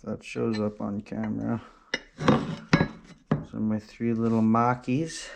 if that shows up on camera. Those are my 3 little Mackies.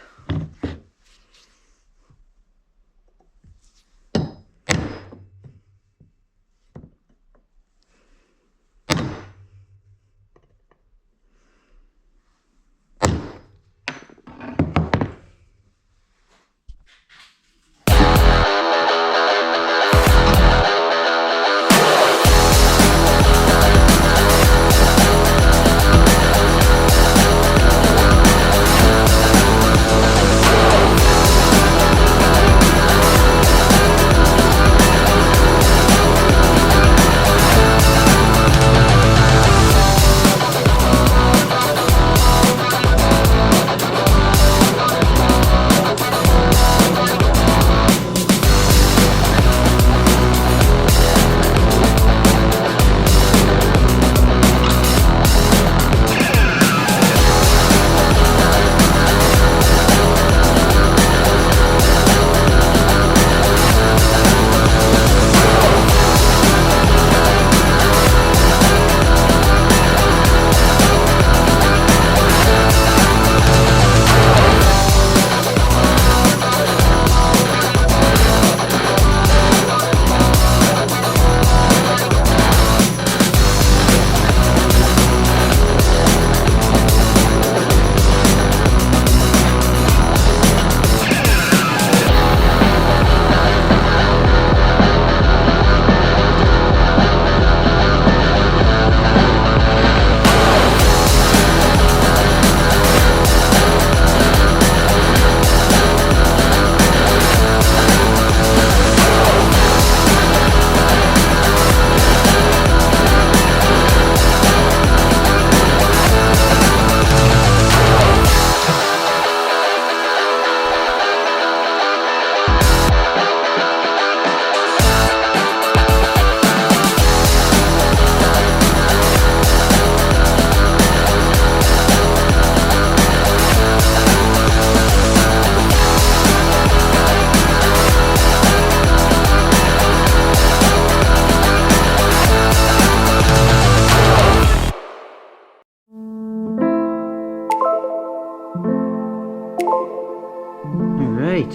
Alright,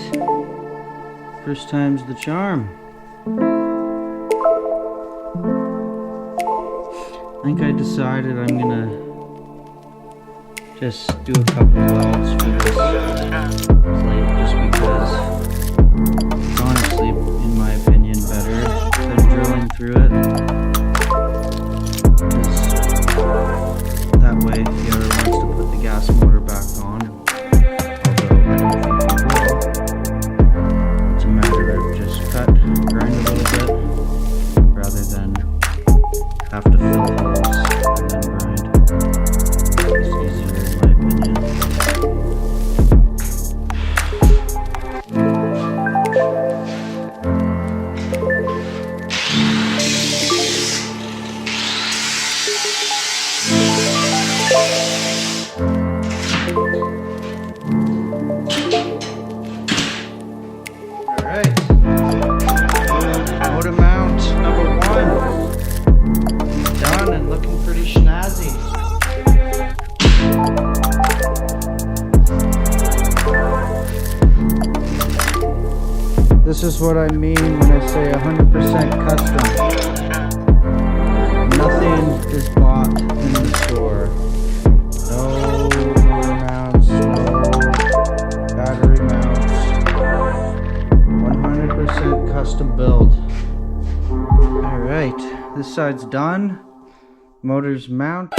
first time's the charm. I think I decided I'm gonna just do a couple welds for this plate just because it's honestly, in my opinion, better than drilling through it. That way, if he ever wants to put the gas motor back on, grind a little bit rather than have to fill holes and then grind. It's easier in my opinion. Alright. Motor mount number 1 done and looking pretty snazzy. This is what I mean when I say 100% custom. Nothing is bought in the store. No motor mounts, no battery mounts. 100% custom build. Alright, this side's done. Motors mount.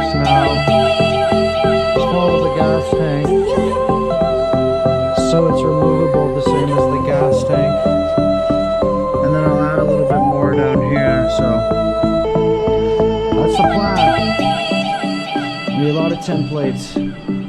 works now. Just follow the gas tank. So it's removable the same as the gas tank. And then I'll add a little bit more down here, so that's the plan. Be a lot of templates.